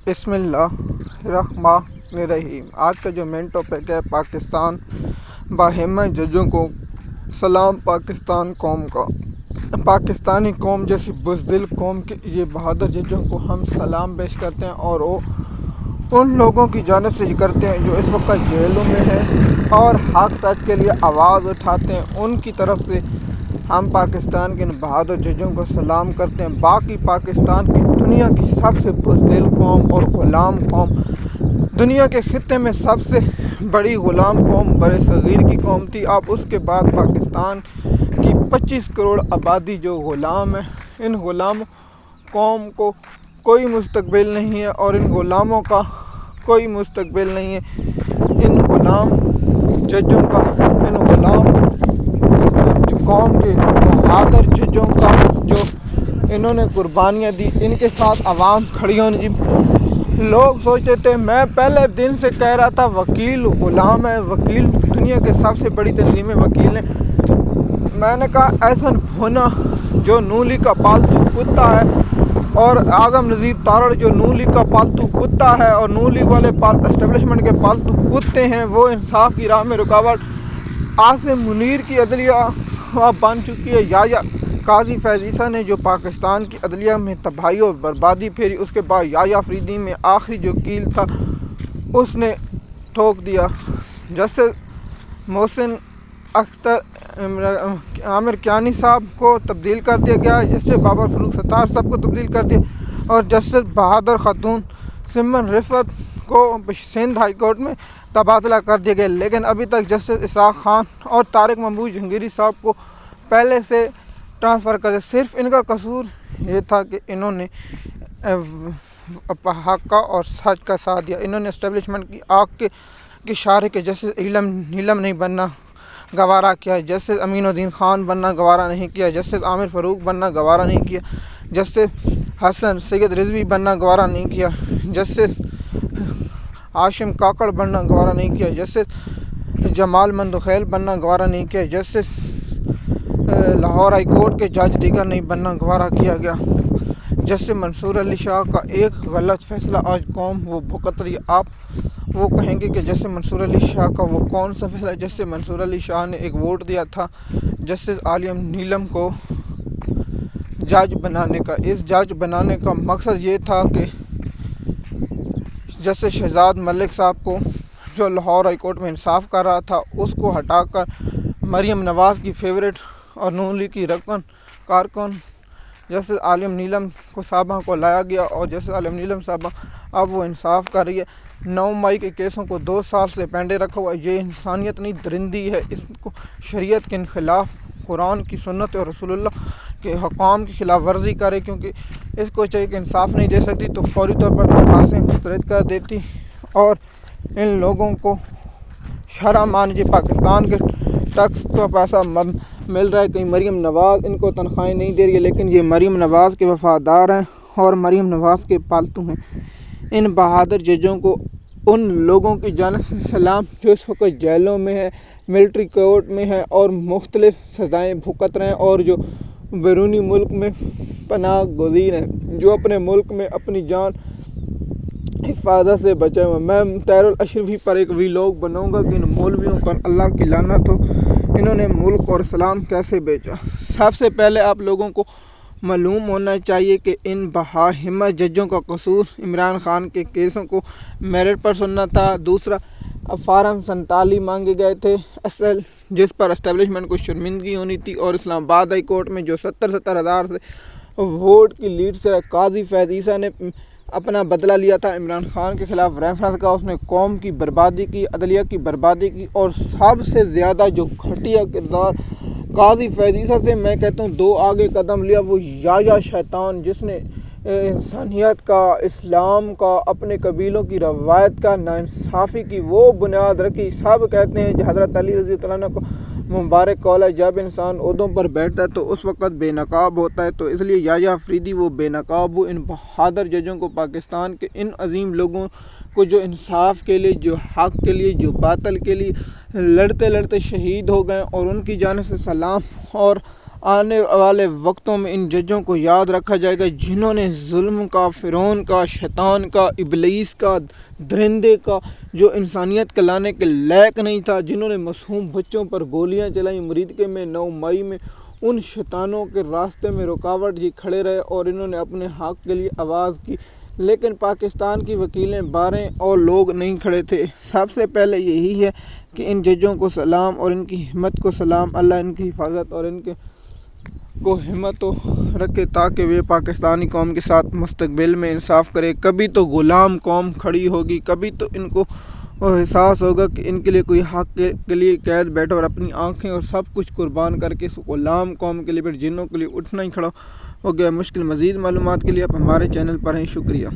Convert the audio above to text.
بسم اللہ الرحمن الرحیم۔ آج کا جو مین ٹاپک ہے پاکستان باہمت ججوں کو سلام پاکستان قوم کا۔ پاکستانی قوم جیسی بزدل قوم کے یہ بہادر ججوں کو ہم سلام پیش کرتے ہیں اور وہ ان لوگوں کی جانب سے کرتے ہیں جو اس وقت جیلوں میں ہیں اور حق سچ کے لیے آواز اٹھاتے ہیں۔ ان کی طرف سے ہم پاکستان کے ان بہادر ججوں کو سلام کرتے ہیں۔ باقی پاکستان کی دنیا کی سب سے بزدل قوم اور غلام قوم، دنیا کے خطے میں سب سے بڑی غلام قوم بر صغیر کی قوم تھی۔ اب اس کے بعد پاکستان کی 25 کروڑ آبادی جو غلام ہے، ان غلام قوم کو کوئی مستقبل نہیں ہے اور ان غلاموں کا کوئی مستقبل نہیں ہے۔ ان غلام ججوں کا، ان غلام قوم کے بہادر ججوں کا جو انہوں نے قربانیاں دی، ان کے ساتھ عوام کھڑی ہونی چاہیے۔ لوگ سوچتے تھے، میں پہلے دن سے کہہ رہا تھا وکیل غلام ہے، وکیل دنیا کے سب سے بڑی تنظیم وکیل ہیں۔ میں نے کہا ایسا ہونا جو نون لیگ کا پالتو کتا ہے اور اعظم نذیر تارڑ جو نون لیگ کا پالتو کتا ہے اور نون لیگ والے اسٹیبلشمنٹ کے پالتو کتے ہیں، وہ انصاف کی راہ میں رکاوٹ۔ عاصم منیر کی عدلیہ بن چکی ہے۔ یا قاضی فیض عیسیٰ نے جو پاکستان کی عدلیہ میں تباہی اور بربادی پھیری، اس کے بعد یا فریدی میں آخری جو کیل تھا اس نے ٹھوک دیا۔ جسٹس محسن اختر عامر کیانی صاحب کو تبدیل کر دیا گیا، جسٹس بابر فروخ ستار صاحب کو تبدیل کر دیا اور جسٹس بہادر خاتون سمن رفعت کو سندھ ہائی کورٹ میں تبادلہ کر دیا گیا۔ لیکن ابھی تک جسٹس اسحاق خان اور طارق محمود جہانگیری صاحب کو پہلے سے ٹرانسفر کر دیا۔ صرف ان کا قصور یہ تھا کہ انہوں نے حق کا اور سچ کا ساتھ دیا۔ انہوں نے اسٹیبلشمنٹ کی آگ کے اشارے کے جسٹس نیلم نہیں بننا گوارا کیا، جسٹس امین الدین خان بننا گوارا نہیں کیا، جسٹس عامر فاروق بننا گوارا نہیں کیا، جسٹس حسن سید رضوی بننا گوارا نہیں کیا، جسٹس ہاشم کاکڑ بننا گوارا نہیں کیا، جسٹس جمال مندوخیل بننا گوارا نہیں کیا، جسٹس لاہور ہائی کورٹ کے جج دیگر نہیں بننا گوارا کیا گیا۔ جسٹس منصور علی شاہ کا ایک غلط فیصلہ آج قوم وہ بھگت رہی ہے۔ آپ وہ کہیں گے کہ جسٹس منصور علی شاہ کا وہ کون سا فیصلہ؟ جسٹس منصور علی شاہ نے ایک ووٹ دیا تھا جسٹس عالم نیلم کو جج بنانے کا۔ اس جج بنانے کا مقصد یہ تھا کہ جسٹس شہزاد ملک صاحب کو جو لاہور ہائی کورٹ میں انصاف کر رہا تھا، اس کو ہٹا کر مریم نواز کی فیورٹ اور نون لیگ کی کارکن جسٹس عالم نیلم صاحبہ کو لایا گیا اور جسٹس عالم نیلم صاحبہ اب وہ انصاف کر رہی ہے۔ 9 مئی کے کیسوں کو 2 سال سے پینڈے رکھا ہوا ہے۔ یہ انسانیت نہیں، درندی ہے۔ اس کو شریعت کے خلاف، قرآن کی سنت اور رسول اللہ کے حکام کی خلاف ورزی کرے، کیونکہ اس کو چاہیے کہ انصاف نہیں دے سکتی تو فوری طور پر درخواستیں مسترد کر دیتی اور ان لوگوں کو شرم آنی چاہیے۔ پاکستان کے ٹیکس کا پیسہ مل رہا ہے، کہیں مریم نواز ان کو تنخواہیں نہیں دے رہی ہے، لیکن یہ مریم نواز کے وفادار ہیں اور مریم نواز کے پالتو ہیں۔ ان بہادر ججوں کو ان لوگوں کی جانب سے سلام جو اس وقت جیلوں میں ہے، ملٹری کورٹ میں ہے اور مختلف سزائیں بھگت رہے ہیں اور جو بیرونی ملک میں پناہ گزین ہیں، جو اپنے ملک میں اپنی جان حفاظت سے بچے ہوئے۔ میں طاہر الاشرفی پر ایک ویلاگ بناؤں گا کہ ان مولویوں پر اللہ کی لعنت ہو، انہوں نے ملک اور اسلام کیسے بیچا۔ سب سے پہلے آپ لوگوں کو معلوم ہونا چاہیے کہ ان باہمت ججوں کا قصور عمران خان کے کیسوں کو میرٹ پر سننا تھا۔ دوسرا، فارم 47 مانگے گئے تھے اصل، جس پر اسٹیبلشمنٹ کو شرمندگی ہونی تھی اور اسلام آباد ہائی کورٹ میں جو 70 ہزار سے ووٹ کی لیڈ سے قاضی فیض عیسیٰ نے اپنا بدلہ لیا تھا، عمران خان کے خلاف ریفرنس کا، اس نے قوم کی بربادی کی، عدلیہ کی بربادی کی اور سب سے زیادہ جو گھٹیا کردار قاضی فیض عیسیٰ سے میں کہتا ہوں 2 آگے قدم لیا، وہ یا شیطان، جس نے انسانیت کا، اسلام کا، اپنے قبیلوں کی روایت کا، ناانصافی کی وہ بنیاد رکھی۔ سب کہتے ہیں کہ حضرت علی رضی اللہ عنہ کو مبارک قول ہے، جب انسان عہدوں پر بیٹھتا ہے تو اس وقت بے نقاب ہوتا ہے، تو اس لیے یا فریدی وہ بے نقاب ہو۔ ان بہادر ججوں کو، پاکستان کے ان عظیم لوگوں کو جو انصاف کے لیے، جو حق کے لیے، جو باطل کے لیے لڑتے لڑتے شہید ہو گئے اور ان کی جانب سے سلام اور آنے والے وقتوں میں ان ججوں کو یاد رکھا جائے گا جنہوں نے ظلم کا، فرعون کا، شیطان کا، ابلیس کا، درندے کا، جو انسانیت کے لانے کے لائق نہیں تھا، جنہوں نے معصوم بچوں پر گولیاں چلائیں مریدکے میں 9 مئی میں، ان شیطانوں کے راستے میں رکاوٹ ہی کھڑے رہے اور انہوں نے اپنے حق کے لیے آواز کی، لیکن پاکستان کی وکیلیں 12 اور لوگ نہیں کھڑے تھے۔ سب سے پہلے یہی ہے کہ ان ججوں کو سلام اور ان کی ہمت کو سلام، اللہ ان کی حفاظت اور ان کے کو ہمت رکھے تاکہ وہ پاکستانی قوم کے ساتھ مستقبل میں انصاف کرے۔ کبھی تو غلام قوم کھڑی ہوگی، کبھی تو ان کو احساس ہوگا کہ ان کے لیے کوئی حق کے لیے قید بیٹھا اور اپنی آنکھیں اور سب کچھ قربان کر کے اس غلام قوم کے لیے پھر جنوں کے لیے اٹھنا ہی کھڑا ہو گیا۔ مشکل مزید معلومات کے لیے آپ ہمارے چینل پر ہیں۔ شکریہ۔